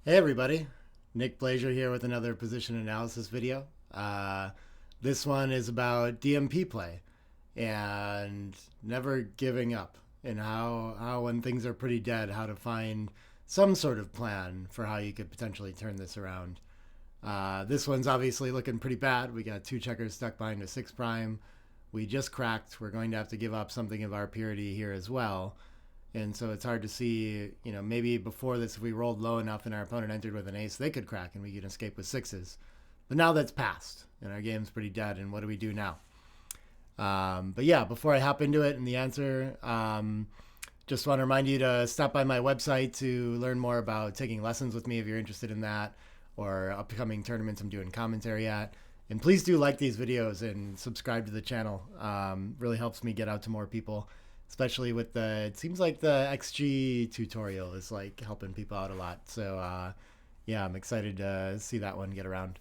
Hey everybody, Nick Blazer here with another position analysis video. This one is about DMP play and never giving up, and how when things are pretty dead, how to find some sort of plan for how you could potentially turn this around. This one's obviously looking pretty bad. We got two checkers stuck behind a six prime. We just cracked. We're going to have to give up something of our purity here as well. And so it's hard to see, maybe before this, if we rolled low enough and our opponent entered with an ace, they could crack and we could escape with sixes. But now that's passed and our game's pretty dead. And what do we do now? But yeah, before I hop into it and the answer, just want to remind you to stop by my website to learn more about taking lessons with me if you're interested in that, or upcoming tournaments I'm doing commentary at. And please do like these videos and subscribe to the channel. Really helps me get out to more people, especially with it seems like the XG tutorial is like helping people out a lot. So yeah, I'm excited to see that one get around.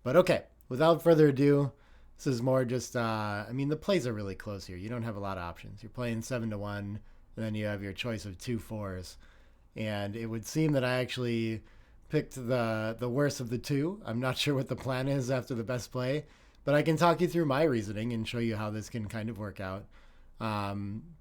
But okay, without further ado, this is more just, I mean, the plays are really close here. You don't have a lot of options. You're playing 7-1, and then you have your choice of two fours. And it would seem that I actually picked the worst of the two. I'm not sure what the plan is after the best play, but I can talk you through my reasoning and show you how this can kind of work out.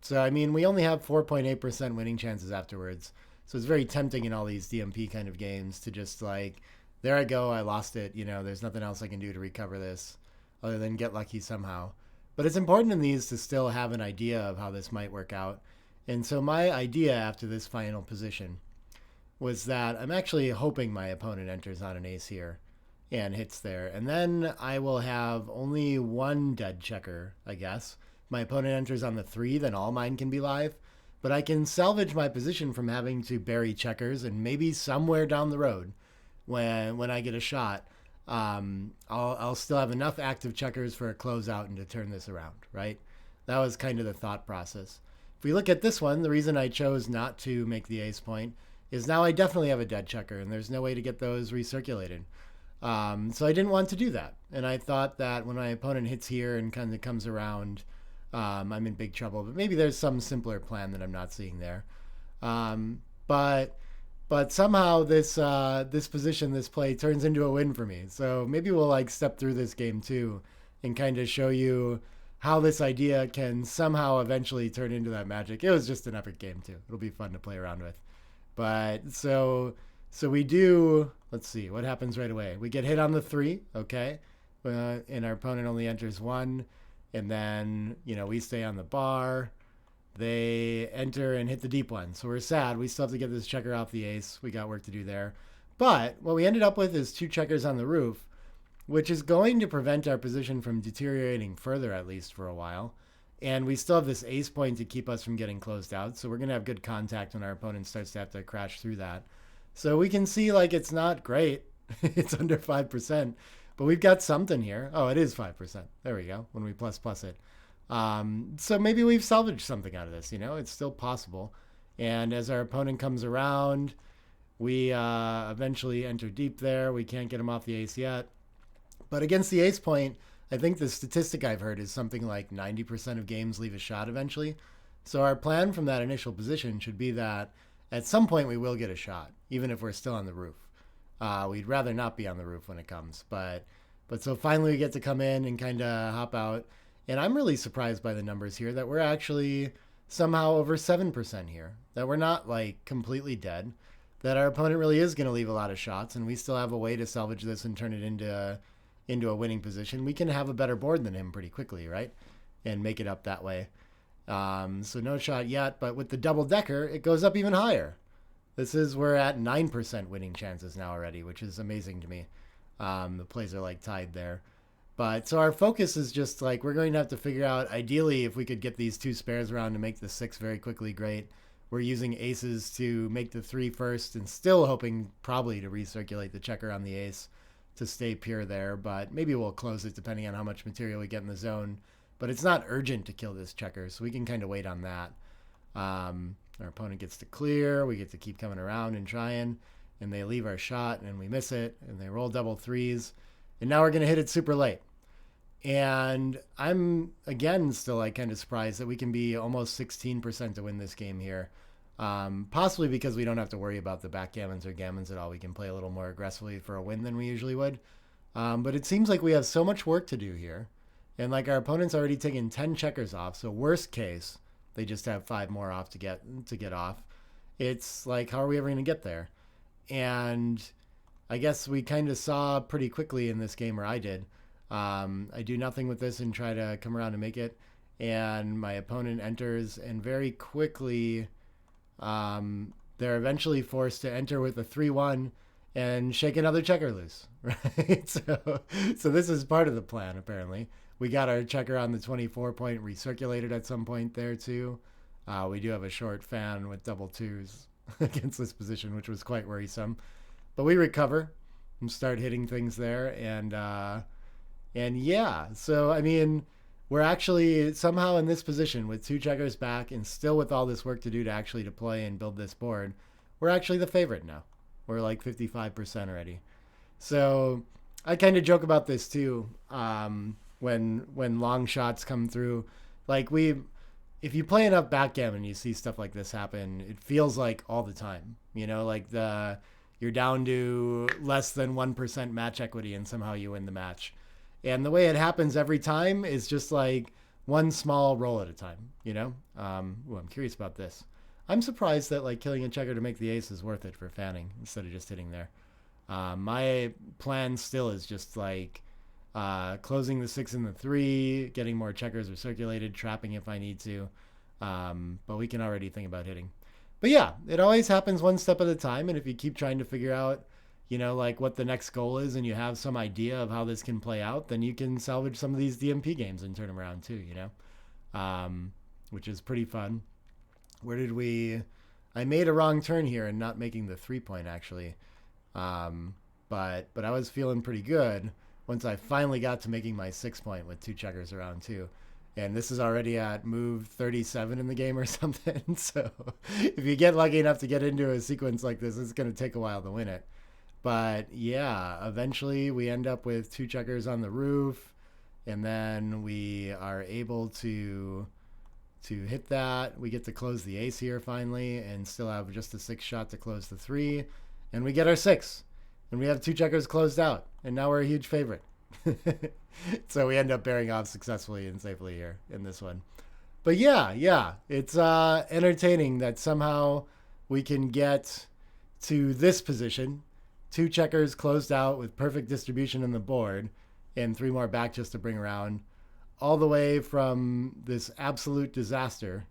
So, I mean, we only have 4.8% winning chances afterwards. So it's very tempting in all these DMP kind of games to just like, there I go, I lost it. There's nothing else I can do to recover this other than get lucky somehow. But it's important in these to still have an idea of how this might work out. And so my idea after this final position was that I'm actually hoping my opponent enters on an ace here and hits there. And then I will have only one dead checker, I guess. If my opponent enters on the 3, then all mine can be live. But I can salvage my position from having to bury checkers, and maybe somewhere down the road when I get a shot, I'll still have enough active checkers for a closeout and to turn this around, right? That was kind of the thought process. If we look at this one, the reason I chose not to make the ace point is now I definitely have a dead checker and there's no way to get those recirculated. So I didn't want to do that. And I thought that when my opponent hits here and kind of comes around, I'm in big trouble. But maybe there's some simpler plan that I'm not seeing there. But somehow this position, this play turns into a win for me. So maybe we'll like step through this game too and kind of show you how this idea can somehow eventually turn into that magic. It was just an epic game too. It'll be fun to play around with. But so we do. Let's see what happens right away. We get hit on the 3, okay, and our opponent only enters 1, and then we stay on the bar. They enter and hit the deep one, so we're sad. We still have to get this checker off the ace. We got work to do there. But what we ended up with is 2 checkers on the roof, which is going to prevent our position from deteriorating further, at least for a while. And we still have this ace point to keep us from getting closed out. So we're going to have good contact when our opponent starts to have to crash through that. So we can see like it's not great. It's under 5%. But we've got something here. Oh, it is 5%. There we go, when we plus it. So maybe we've salvaged something out of this. It's still possible. And as our opponent comes around, we eventually enter deep there. We can't get him off the ace yet. But against the ace point, I think the statistic I've heard is something like 90% of games leave a shot eventually. So our plan from that initial position should be that at some point we will get a shot, even if we're still on the roof. We'd rather not be on the roof when it comes, but so finally we get to come in and kind of hop out. And I'm really surprised by the numbers here that we're actually somehow over 7% here, that we're not like completely dead, that our opponent really is going to leave a lot of shots, and we still have a way to salvage this and turn it into a winning position. We can have a better board than him pretty quickly, right? And make it up that way. So no shot yet, but with the double decker, it goes up even higher. We're at 9% winning chances now already, which is amazing to me. The plays are like tied there. But so our focus is just like, we're going to have to figure out, ideally, if we could get these 2 spares around to make the 6 very quickly great. We're using aces to make the 3 first and still hoping probably to recirculate the checker on the ace to stay pure there, but maybe we'll close it depending on how much material we get in the zone. But it's not urgent to kill this checker, so we can kind of wait on that. Our opponent gets to clear, we get to keep coming around and trying, and they leave our shot, and we miss it, and they roll double 3s, and now we're going to hit it super late. And I'm, again, still like kind of surprised that we can be almost 16% to win this game here. Possibly because we don't have to worry about the backgammons or gammons at all. We can play a little more aggressively for a win than we usually would. But it seems like we have so much work to do here. And like our opponent's already taken 10 checkers off. So worst case, they just have 5 more off to get off. It's like, how are we ever going to get there? And I guess we kind of saw pretty quickly in this game, or I did. I do nothing with this and try to come around and make it. And my opponent enters, and very quickly, they're eventually forced to enter with a 3-1 and shake another checker loose, right? So this is part of the plan, apparently. We got our checker on the 24 point recirculated at some point there, too. We do have a short fan with double twos against this position, which was quite worrisome. But we recover and start hitting things there. And yeah, so, I mean, we're actually somehow in this position with 2 checkers back and still with all this work to do to actually play and build this board. We're actually the favorite now. We're like 55% already. So I kind of joke about this too. When long shots come through, like if you play enough backgammon, you see stuff like this happen. It feels like all the time, you know, like you're down to less than 1% match equity and somehow you win the match. And the way it happens every time is just like one small roll at a time, you know? Ooh, I'm curious about this. I'm surprised that like killing a checker to make the ace is worth it for fanning instead of just hitting there. My plan still is just like closing the 6 and the 3, getting more checkers or circulated, trapping if I need to. But we can already think about hitting. But yeah, it always happens one step at a time. And if you keep trying to figure out, you know, like what the next goal is and you have some idea of how this can play out, then you can salvage some of these DMP games and turn them around too, you know, which is pretty fun. Where did we... I made a wrong turn here and not making the 3 point actually. But I was feeling pretty good once I finally got to making my 6 point with 2 checkers around too. And this is already at move 37 in the game or something. So if you get lucky enough to get into a sequence like this, it's going to take a while to win it. But yeah, eventually we end up with 2 checkers on the roof. And then we are able to hit that. We get to close the ace here finally and still have just a 6 shot to close the 3. And we get our 6. And we have 2 checkers closed out. And now we're a huge favorite. So we end up bearing off successfully and safely here in this one. But yeah, it's entertaining that somehow we can get to this position. 2 checkers closed out with perfect distribution on the board and 3 more back just to bring around, all the way from this absolute disaster,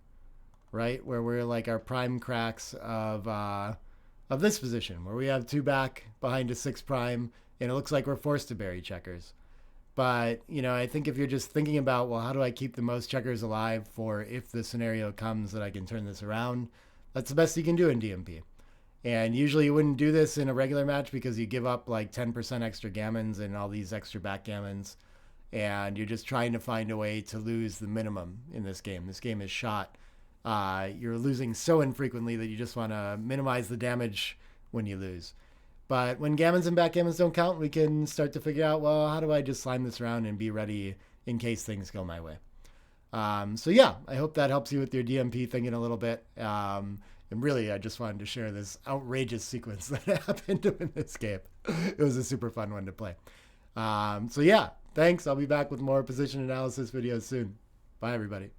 right? Where we're like our prime cracks of this position where we have 2 back behind a 6 prime and it looks like we're forced to bury checkers. But, you know, I think if you're just thinking about, well, how do I keep the most checkers alive for if the scenario comes that I can turn this around, that's the best you can do in DMP. And usually you wouldn't do this in a regular match because you give up like 10% extra gammons and all these extra backgammons. And you're just trying to find a way to lose the minimum in this game. This game is shot. You're losing so infrequently that you just want to minimize the damage when you lose. But when gammons and backgammons don't count, we can start to figure out, well, how do I just slime this around and be ready in case things go my way? So yeah, I hope that helps you with your DMP thinking a little bit. And really, I just wanted to share this outrageous sequence that happened in this game. It was a super fun one to play. So yeah, thanks. I'll be back with more position analysis videos soon. Bye, everybody.